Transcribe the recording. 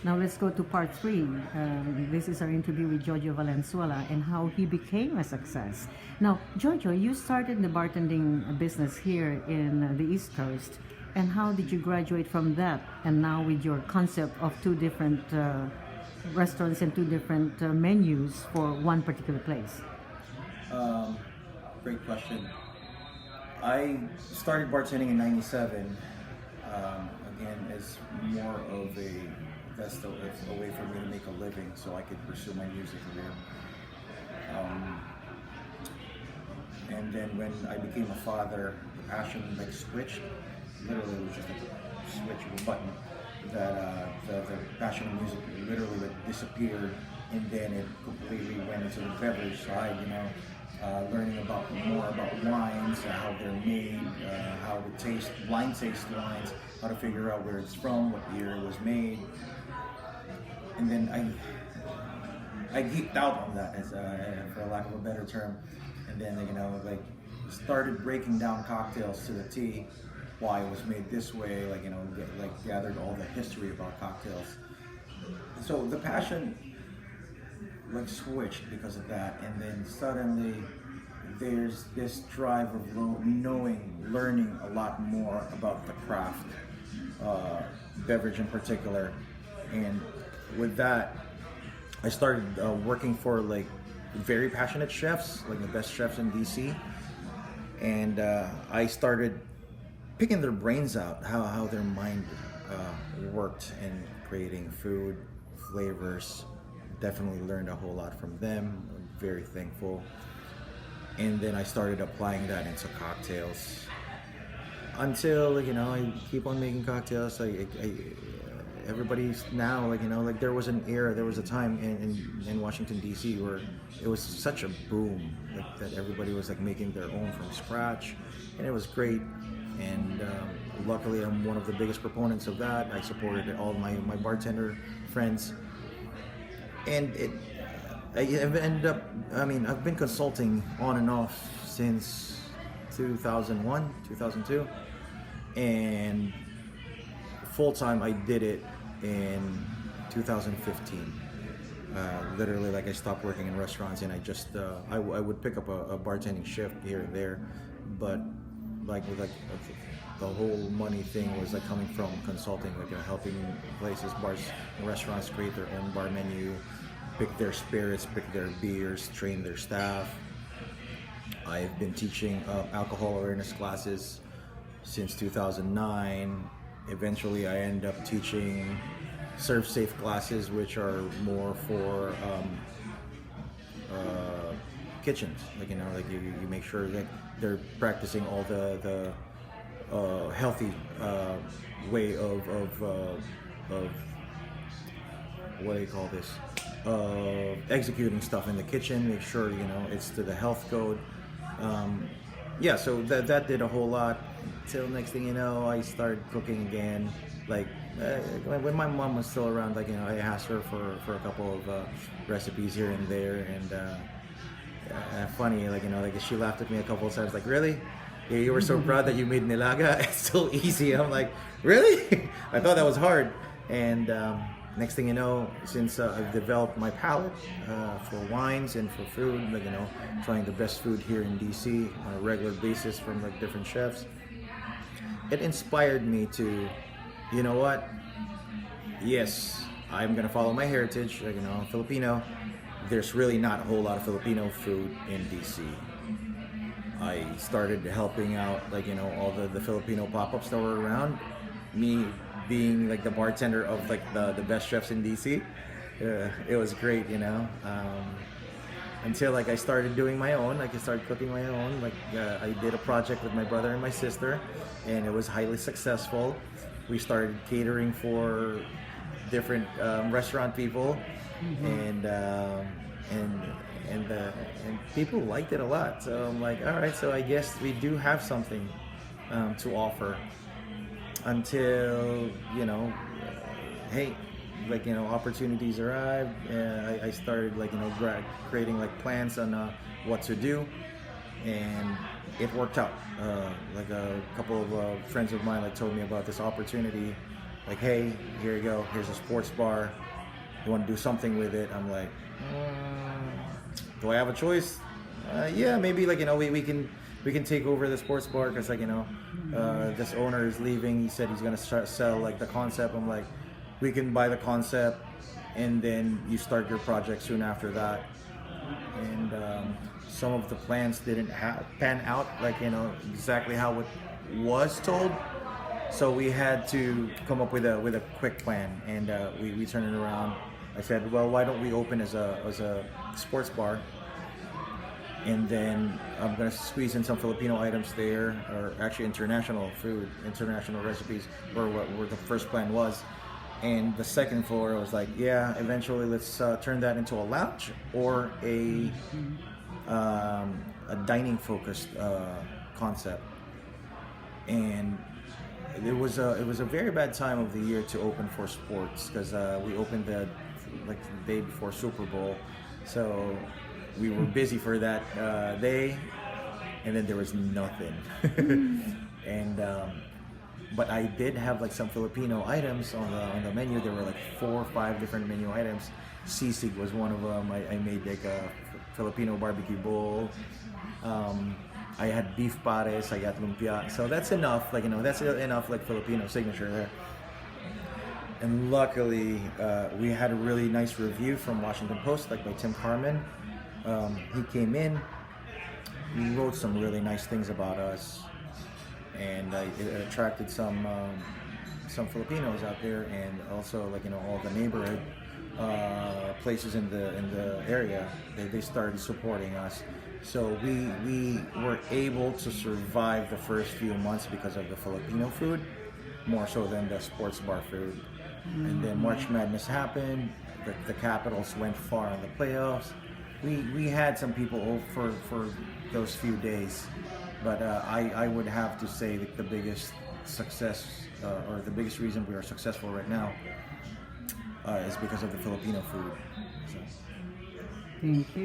Now let's go to part three. This is our interview with Jo.Valenzuela and how he became a success. Now, Jojo, you started the bartending business here in the East Coast. And how did you graduate from that? And now with your concept of two different restaurants and two different menus for one particular place? Great question. I started bartending in '97. Again, as more of a way for me to make a living, so I could pursue my music career. And then when I became a father, the passion like switched. Literally, it was just like a switch of a button. That the passion of music literally like disappeared, and then it completely went into the beverage side. Learning more about wines, how they're made, how to taste, blind taste wines, how to figure out where it's from, what year it was made, and then I geeked out on that, for lack of a better term, and then started breaking down cocktails to the T, why it was made this way, gathered all the history about cocktails. So the passion switched because of that, and then suddenly there's this drive of learning a lot more about the craft, beverage in particular, and with that I started working for very passionate chefs, the best chefs in DC, and I started picking their brains out, how their mind worked in creating food, flavors. Definitely learned a whole lot from them. I'm very thankful. And then I started applying that into cocktails until I keep on making cocktails. Everybody's now there was an era, there was a time in Washington DC where it was such a boom, that everybody was making their own from scratch, and it was great. And luckily I'm one of the biggest proponents of that. I supported all my bartender friends. And I've been consulting on and off since 2001, 2002, and full-time I did it in 2015. Literally, I stopped working in restaurants, and I just, I would pick up a bartending shift here and there, but the whole money thing was coming from consulting, helping places, bars, restaurants create their own bar menu, pick their spirits, pick their beers, train their staff. I've been teaching alcohol awareness classes since 2009. Eventually I end up teaching serve safe classes, which are more for kitchens. You make sure that they're practicing all the healthy way of what do you call this? Executing stuff in the kitchen. Make sure it's to the health code. So that did a whole lot. Till next thing you know, I started cooking again. When my mom was still around, I asked her for a couple of recipes here and there, and funny, she laughed at me a couple of times, really? Yeah, you were so proud that you made nilaga? It's so easy. I'm like, really? I thought that was hard. And next thing you know, since I've developed my palate for wines and for food, trying the best food here in DC on a regular basis from different chefs, it inspired me to, you know what? Yes, I'm gonna follow my heritage. I'm Filipino. There's really not a whole lot of Filipino food in DC. I started helping out, all the Filipino pop-ups that were around. Me being the bartender of the best chefs in DC. It was great, until I started doing my own. I started cooking my own. I did a project with my brother and my sister, and it was highly successful. We started catering for different restaurant people, and people liked it a lot. So I'm like, all right, so I guess we do have something to offer. Until hey, opportunities arrived. I started creating plans on what to do, and it worked out. A couple of friends of mine told me about this opportunity like, hey, here you go, here's a sports bar, you want to do something with it? I'm like, do I have a choice? Yeah, maybe, like, we can take over the sports bar, because, like, this owner is leaving. He said he's gonna start sell, like, the concept. I'm like, we can buy the concept, and then you start your project soon after that. And some of the plans didn't pan out, like, exactly how it was told. So we had to come up with a quick plan, and we turned it around. I said, well, why don't we open as a sports bar, and then I'm gonna squeeze in some Filipino items there, or actually international food, international recipes, where the first plan was. And the second floor, I was like, yeah, eventually let's turn that into a lounge or a dining focused concept. And it was a very bad time of the year to open for sports, because we opened the day before Super Bowl, so we were busy for that day, and then there was nothing. And but I did have, like, some Filipino items on the menu. There were like 4 or 5 different menu items. Sisig was one of them. I made, like, a Filipino barbecue bowl. I had beef pares, I got lumpia. So that's enough, like, that's enough, like, Filipino signature there. And luckily, we had a really nice review from Washington Post, like, by Tim Carmen. He came in, he wrote some really nice things about us, and it attracted some Filipinos out there, and also, like, all the neighborhood places in the area. They started supporting us. So we were able to survive the first few months because of the Filipino food, more so than the sports bar food. And then March Madness happened. The Capitals went far in the playoffs. We had some people over for those few days, but I would have to say that the biggest success, or the biggest reason we are successful right now, is because of the Filipino food. So. Thank you.